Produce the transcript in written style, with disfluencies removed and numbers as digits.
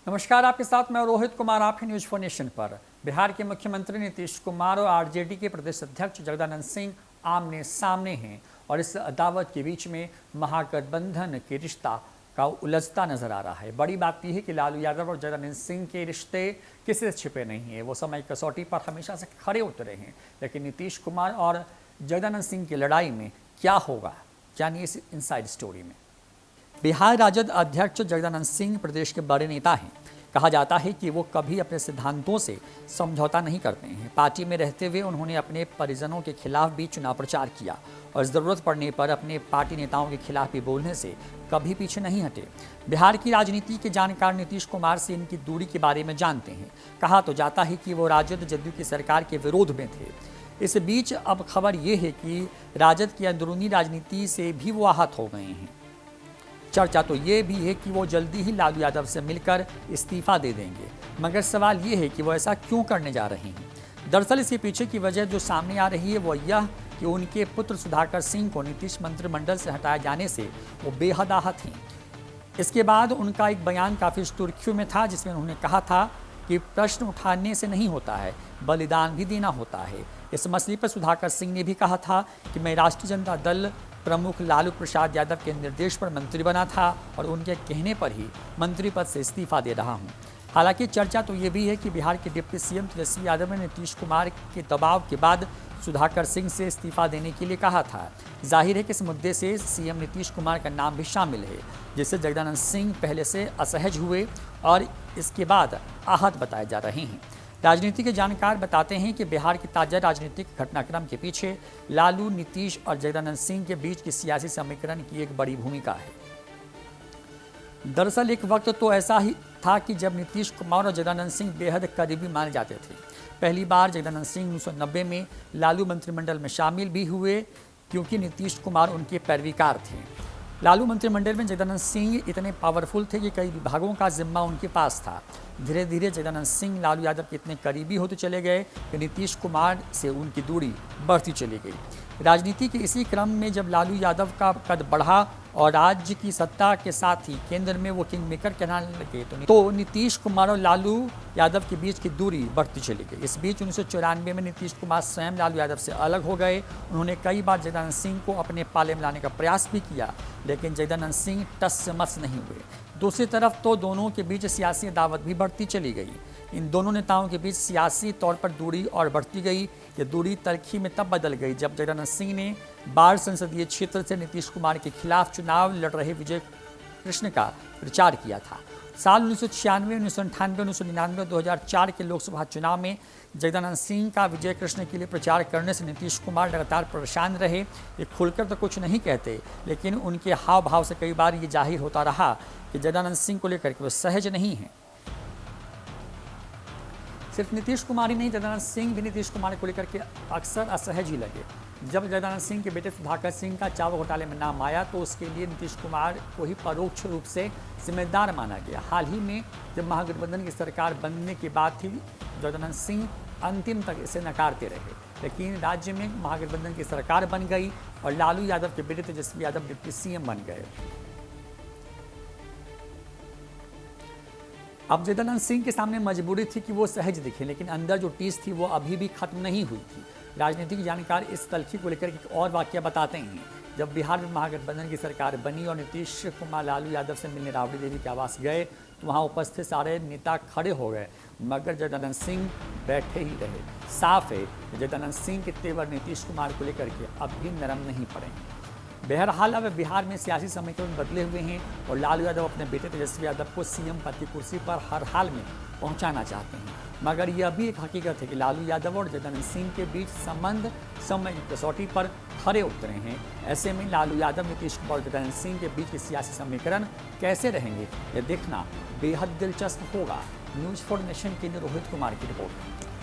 नमस्कार, आपके साथ मैं रोहित कुमार। आप हैं न्यूज 4 नेशन पर। बिहार के मुख्यमंत्री नीतीश कुमार और आरजेडी के प्रदेश अध्यक्ष जगदानंद सिंह आमने सामने हैं और इस अदावत के बीच में महागठबंधन के रिश्ता का उलझता नजर आ रहा है। बड़ी बात यह है कि लालू यादव और जगदानंद सिंह के रिश्ते किसी से छिपे नहीं है। वो समय कसौटी पर हमेशा से खड़े उतरे हैं, लेकिन नीतीश कुमार और जगदानंद सिंह की लड़ाई में क्या होगा, जानिए इस इनसाइड स्टोरी में। बिहार राजद अध्यक्ष जगदानंद सिंह प्रदेश के बड़े नेता हैं। कहा जाता है कि वो कभी अपने सिद्धांतों से समझौता नहीं करते हैं। पार्टी में रहते हुए उन्होंने अपने परिजनों के खिलाफ भी चुनाव प्रचार किया और ज़रूरत पड़ने पर अपने पार्टी नेताओं के खिलाफ भी बोलने से कभी पीछे नहीं हटे। बिहार की राजनीति के जानकार नीतीश कुमार से इनकी दूरी के बारे में जानते हैं। कहा तो जाता है कि वो राजद जदयू की सरकार के विरोध में थे। इस बीच अब खबर ये है कि राजद की अंदरूनी राजनीति से भी वो आहत हो गए हैं। चर्चा तो ये भी है कि वो जल्दी ही लालू यादव से मिलकर इस्तीफा दे देंगे, मगर सवाल ये है कि वो ऐसा क्यों करने जा रहे हैं। दरअसल इसके पीछे की वजह जो सामने आ रही है वो यह कि उनके पुत्र सुधाकर सिंह को नीतीश मंत्रिमंडल से हटाए जाने से वो बेहद आहत हैं। इसके बाद उनका एक बयान काफ़ी सुर्खियों में था, जिसमें उन्होंने कहा था कि प्रश्न उठाने से नहीं होता है, बलिदान भी देना होता है। इस मसले पर सुधाकर सिंह ने भी कहा था कि मैं राष्ट्रीय जनता दल प्रमुख लालू प्रसाद यादव के निर्देश पर मंत्री बना था और उनके कहने पर ही मंत्री पद से इस्तीफा दे रहा हूं। हालांकि चर्चा तो ये भी है कि बिहार के डिप्टी सीएम तेजस्वी यादव ने नीतीश कुमार के दबाव के बाद सुधाकर सिंह से इस्तीफा देने के लिए कहा था। जाहिर है कि इस मुद्दे से सीएम नीतीश कुमार का नाम भी शामिल है, जिससे जगदानंद सिंह पहले से असहज हुए और इसके बाद आहत बताए जा रहे हैं। राजनीति के जानकार बताते हैं कि बिहार के ताजा राजनीतिक घटनाक्रम के पीछे लालू, नीतीश और जगदानंद सिंह के बीच की सियासी समीकरण की एक बड़ी भूमिका है। दरअसल एक वक्त तो ऐसा ही था कि जब नीतीश कुमार और जगदानंद सिंह बेहद करीबी माने जाते थे। पहली बार जगदानंद सिंह 1990 में लालू मंत्रिमंडल में शामिल भी हुए, क्योंकि नीतीश कुमार उनके पैरवीकार थे। लालू मंत्रिमंडल में जगदानंद सिंह इतने पावरफुल थे कि कई विभागों का जिम्मा उनके पास था। धीरे धीरे जगदानंद सिंह लालू यादव के इतने करीबी होते चले गए कि नीतीश कुमार से उनकी दूरी बढ़ती चली गई। राजनीति के इसी क्रम में जब लालू यादव का कद बढ़ा और राज्य की सत्ता के साथ ही केंद्र में वो किंग मेकर कहलाने लगे, तो नीतीश कुमार और लालू यादव के बीच की दूरी बढ़ती चली गई। इस बीच 1994 में नीतीश कुमार स्वयं लालू यादव से अलग हो गए। उन्होंने कई बार जगदानंद सिंह को अपने पाले में लाने का प्रयास भी किया, लेकिन जगदानंद सिंह टस से मस नहीं हुए। दूसरी तरफ तो दोनों के बीच सियासी दावत भी बढ़ती चली गई। इन दोनों नेताओं के बीच सियासी तौर पर दूरी और बढ़ती गई। ये दूरी तलखी में तब बदल गई जब जगदानंद सिंह ने बाढ़ संसदीय क्षेत्र से नीतीश कुमार के खिलाफ चुनाव लड़ रहे विजय कृष्ण का प्रचार किया था। साल 1996, 1998, 1999, 2004 के लोकसभा चुनाव में जगदानंद सिंह का विजय कृष्ण के लिए प्रचार करने से नीतीश कुमार लगातार परेशान रहे। ये खुलकर तो कुछ नहीं कहते, लेकिन उनके हाव भाव से कई बार ये जाहिर होता रहा कि जगदानंद सिंह को लेकर के वो सहज नहीं हैं। सिर्फ नीतीश कुमार ही नहीं, जगदानंद सिंह भी नीतीश कुमार को लेकर के अक्सर असहज ही लगे। जब जगदानंद सिंह के बेटे सुधाकर सिंह का चावल घोटाले में नाम आया तो उसके लिए नीतीश कुमार को ही परोक्ष रूप से जिम्मेदार माना गया। हाल ही में जब महागठबंधन की सरकार बनने की बात थी, जगदानंद सिंह अंतिम तक इसे नकारते रहे, लेकिन राज्य में महागठबंधन की सरकार बन गई और लालू यादव के बेटे तेजस्वी यादव डिप्टी सीएम बन गए। अब जगदानंद सिंह के सामने मजबूरी थी कि वो सहज दिखे, लेकिन अंदर जो टीस थी वो अभी भी खत्म नहीं हुई थी। राजनीतिक जानकार इस तलखी को लेकर एक और वाकया बताते हैं। जब बिहार में महागठबंधन की सरकार बनी और नीतीश कुमार लालू यादव से मिलने राबड़ी देवी के आवास गए, तो वहाँ उपस्थित सारे नेता खड़े हो गए, मगर जगदानंद सिंह बैठे ही रहे। साफ है जगदानंद सिंह के तेवर नीतीश कुमार को लेकर के अब भी नरम नहीं पड़े। बहरहाल अब बिहार में सियासी समीकरण बदले हुए हैं और लालू यादव अपने बेटे तेजस्वी यादव को सीएम पद की कुर्सी पर हर हाल में पहुंचाना चाहते हैं। मगर यह भी एक हकीकत है कि लालू यादव और जगदानंद सिंह के बीच संबंध समय की कसौटी पर खरे उतरे हैं। ऐसे में लालू यादव, नीतीश कुमार और जगदानंद सिंह के बीच के सियासी समीकरण कैसे रहेंगे, यह देखना बेहद दिलचस्प होगा। न्यूज 4 नेशन के लिए रोहित कुमार की रिपोर्ट।